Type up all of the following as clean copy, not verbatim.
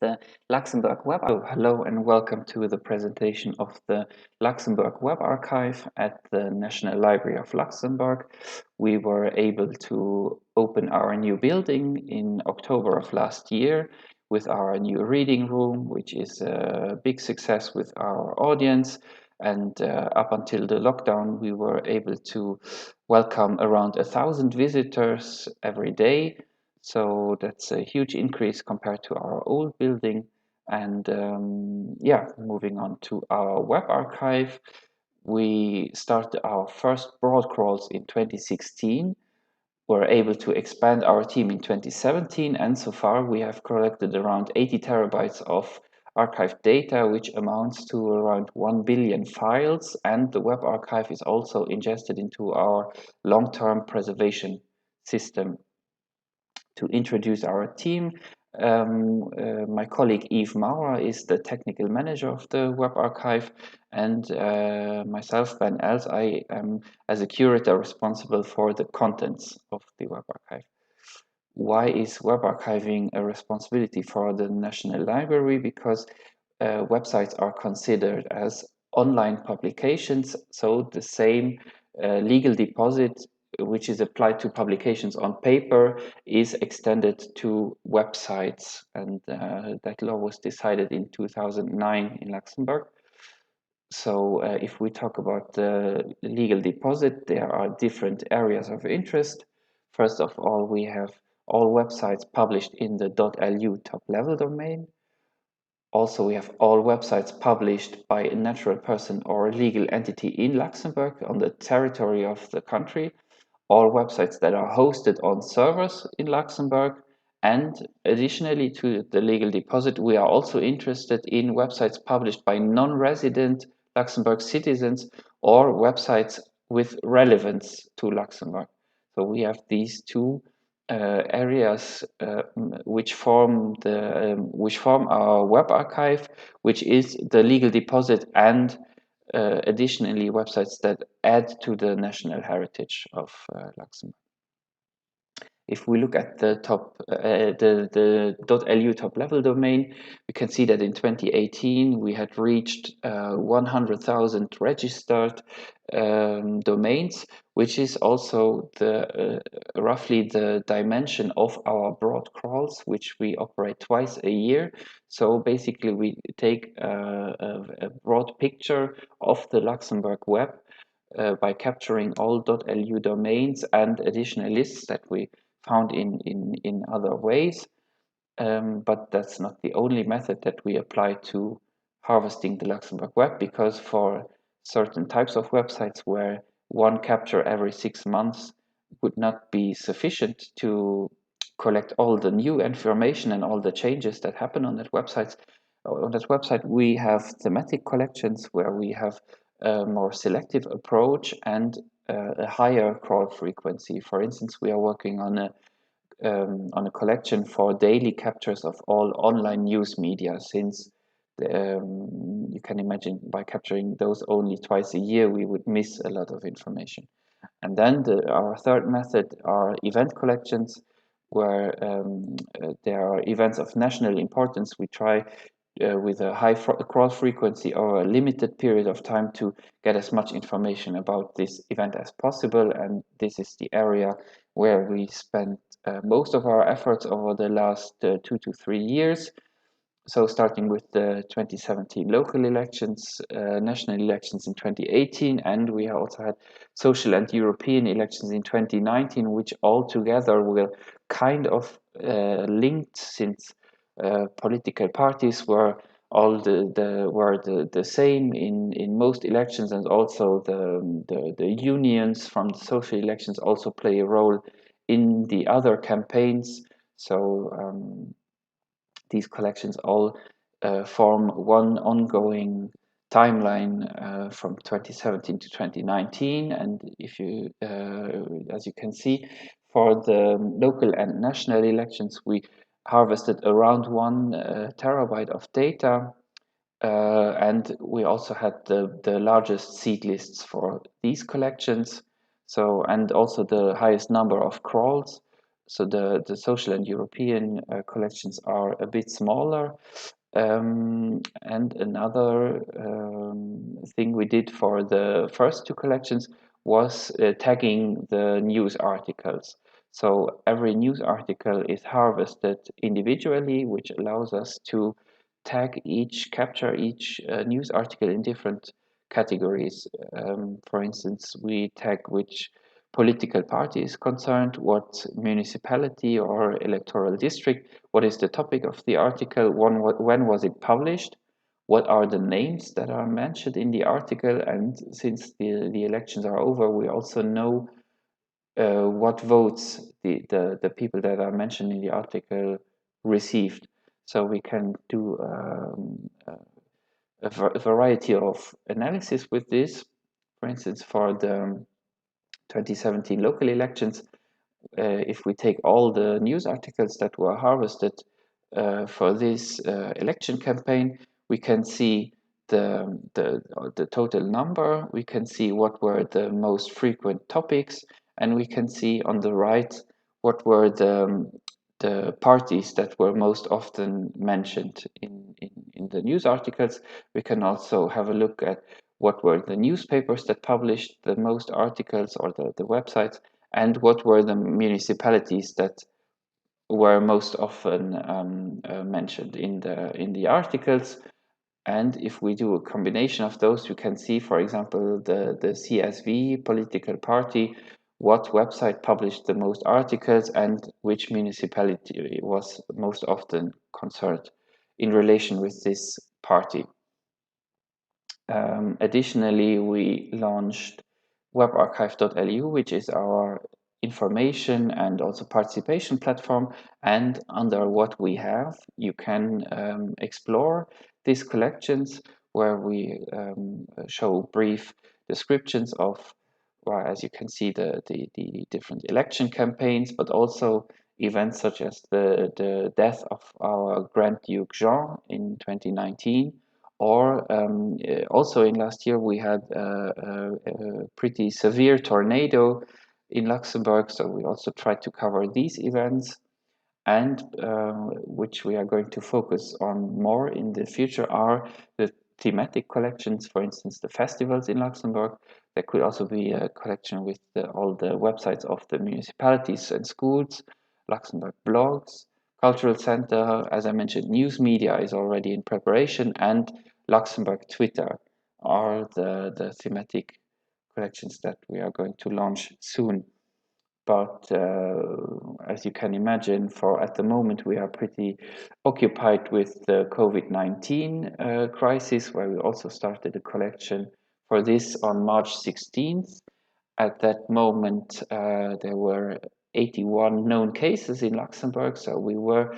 the Luxembourg Web. Hello and welcome to the presentation of the Luxembourg Web Archive at the National Library of Luxembourg. We were able to open our new building in October of last year with our new reading room, which is a big success with our audience. And up until the lockdown, we were able to welcome around 1,000 visitors every day. So that's a huge increase compared to our old building. And moving on to our web archive, we started our first broad crawls in 2016. We're able to expand our team in 2017, and so far we have collected around 80 terabytes of archive data, which amounts to around 1 billion files. And the web archive is also ingested into our long-term preservation system. To introduce our team, my colleague Yves Maurer is the technical manager of the web archive, and myself, Ben Els, I am as a curator responsible for the contents of the web archive. Why is web archiving a responsibility for the National Library? Because websites are considered as online publications, so the same legal deposit which is applied to publications on paper is extended to websites, and that law was decided in 2009 in Luxembourg. So if we talk about the legal deposit, there are different areas of interest. First of all, we have all websites published in the .lu top-level domain. Also, we have all websites published by a natural person or a legal entity in Luxembourg on the territory of the country. All websites that are hosted on servers in Luxembourg. And additionally to the legal deposit, we are also interested in websites published by non-resident Luxembourg citizens or websites with relevance to Luxembourg. So we have these two areas which form our web archive, which is the legal deposit and additionally websites that add to the national heritage of Luxembourg. If we look at the .lu top-level domain, we can see that in 2018 we had reached 100,000 registered domains, which is also roughly the dimension of our broad crawls, which we operate twice a year. So basically, we take a broad picture of the Luxembourg web by capturing all .lu domains and additional lists that we found in other ways. But that's not the only method that we apply to harvesting the Luxembourg web, because for certain types of websites where one capture every 6 months would not be sufficient to collect all the new information and all the changes that happen on that website. On that website, we have thematic collections where we have a more selective approach and a higher crawl frequency. For instance, we are working on a collection for daily captures of all online news media, since you can imagine by capturing those only twice a year, we would miss a lot of information. And then our third method are event collections, where there are events of national importance. We try with a high crawl frequency or a limited period of time to get as much information about this event as possible. And this is the area where we spent most of our efforts over the last 2 to 3 years. So starting with the 2017 local elections, national elections in 2018, and we also had social and European elections in 2019, which all together were kind of linked, since political parties were all the same in most elections, and also the unions from the social elections also play a role in the other campaigns. So these collections all form one ongoing timeline from 2017 to 2019. And if you, as you can see, for the local and national elections, we harvested around 1 terabyte of data. And we also had the largest seed lists for these collections. So, and also the highest number of crawls. So the social and European collections are a bit smaller. And another thing we did for the first two collections was tagging the news articles. So every news article is harvested individually, which allows us to capture each news article in different categories. For instance, we tag which political party is concerned, what municipality or electoral district, what is the topic of the article, when was it published, what are the names that are mentioned in the article, and since the elections are over, we also know what votes the people that are mentioned in the article received. So we can do a variety of analysis with this. For instance, for the 2017 local elections, if we take all the news articles that were harvested for this election campaign, we can see the total number, we can see what were the most frequent topics, and we can see on the right what were the parties that were most often mentioned in the news articles. We can also have a look at what were the newspapers that published the most articles, or the websites, and what were the municipalities that were most often mentioned in the articles. And if we do a combination of those, you can see, for example, the CSV political party, what website published the most articles and which municipality was most often concerned in relation with this party. Additionally, we launched webarchive.lu, which is our information and also participation platform. And under what we have, you can explore these collections where we show brief descriptions of, well, as you can see, the different election campaigns, but also events such as the death of our Grand Duke Jean in 2019, or also in last year we had a pretty severe tornado in Luxembourg, so we also tried to cover these events. And which we are going to focus on more in the future are the thematic collections, for instance, the festivals in Luxembourg. There could also be a collection with all the websites of the municipalities and schools, Luxembourg blogs, cultural center, as I mentioned, news media is already in preparation, and Luxembourg Twitter are the thematic collections that we are going to launch soon. But as you can imagine, for at the moment, we are pretty occupied with the COVID-19 crisis, where we also started a collection for this on March 16th. At that moment, there were 81 known cases in Luxembourg, so we were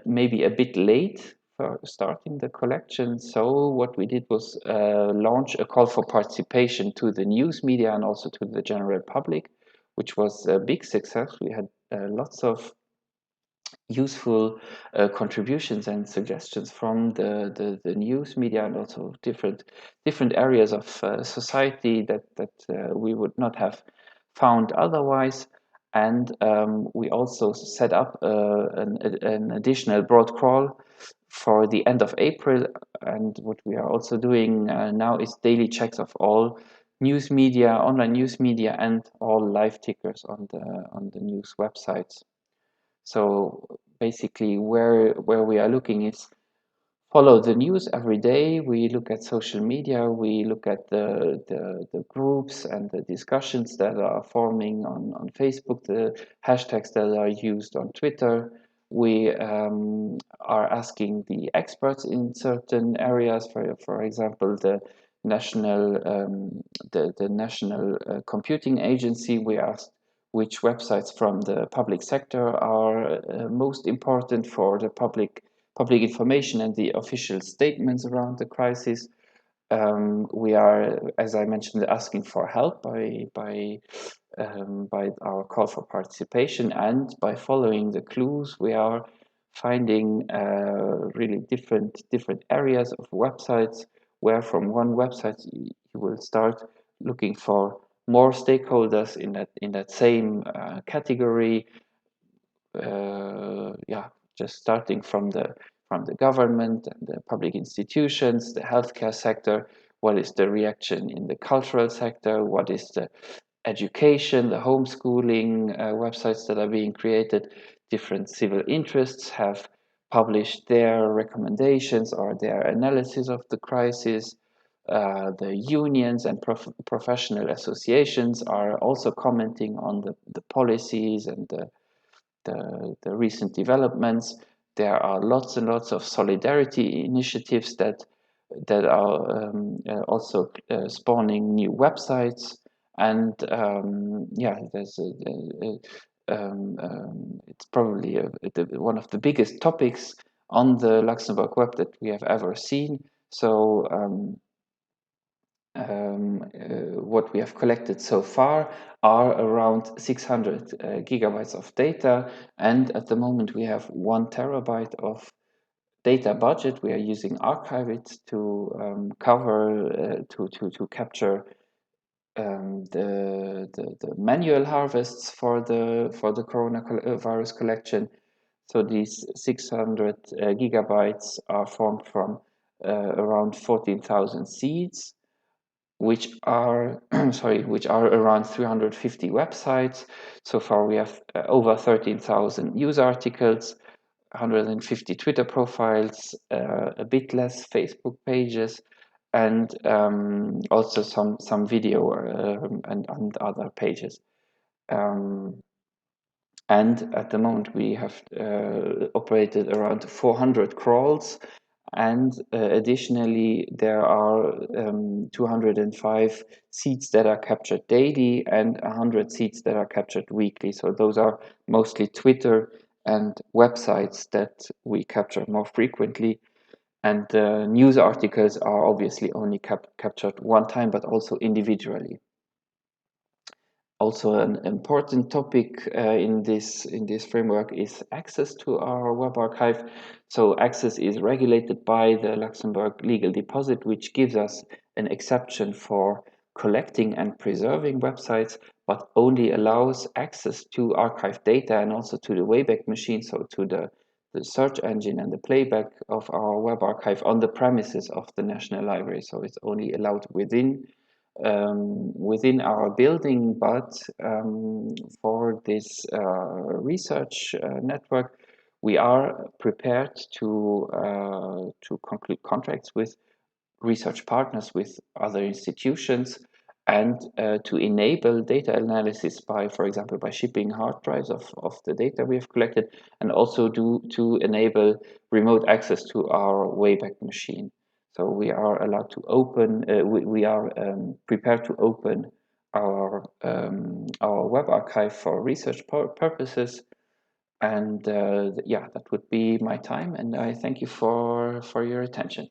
maybe a bit late for starting the collection. So what we did was launch a call for participation to the news media and also to the general public, which was a big success. We had lots of useful contributions and suggestions from the news media and also different areas of society that we would not have found otherwise. And we also set up an additional broad crawl for the end of April. And what we are also doing now is daily checks of all news media, online news media, and all live tickers on the news websites. So basically, where we are looking is follow the news every day. We look at social media. We look at the groups and the discussions that are forming on Facebook, the hashtags that are used on Twitter. We are asking the experts in certain areas. For example, the national computing agency. We asked which websites from the public sector are most important for the public information and the official statements around the crisis. We are, as I mentioned, asking for help by our call for participation, and by following the clues, we are finding really different areas of websites where from one website you will start looking for more stakeholders in that same category, yeah, just starting from the government and the public institutions, the healthcare sector. What is the reaction in the cultural sector? What is the education, the homeschooling websites that are being created? Different civil interests have published their recommendations or their analysis of the crisis. The unions and professional associations are also commenting on the policies and the recent developments. There are lots and lots of solidarity initiatives that are also spawning new websites, and yeah, it's probably one of the biggest topics on the Luxembourg web that we have ever seen. So what we have collected so far are around 600 gigabytes of data, and at the moment we have 1 terabyte of data budget. We are using Archivit to cover to capture the manual harvests for the coronavirus collection. So these 600 gigabytes are formed from around 14,000 seeds, which are which are around 350 websites. So far, we have over 13,000 news articles, 150 Twitter profiles, a bit less Facebook pages, and also some video and other pages. And at the moment, we have operated around 400 crawls, and additionally, there are 205 seeds that are captured daily and 100 seeds that are captured weekly. So those are mostly Twitter and websites that we capture more frequently. And news articles are obviously only captured one time, but also individually. Also, an important topic in this framework is access to our web archive. So access is regulated by the Luxembourg Legal Deposit, which gives us an exception for collecting and preserving websites, but only allows access to archive data and also to the Wayback Machine, so to the search engine and the playback of our web archive on the premises of the National Library. So it's only allowed within our building, but for this research network, we are prepared to conclude contracts with research partners, with other institutions, and to enable data analysis by, for example, by shipping hard drives of the data we have collected, and also to enable remote access to our Wayback Machine. So we are allowed to open, we are prepared to open our web archive for research purposes. And yeah, that would be my time, and I thank you for your attention.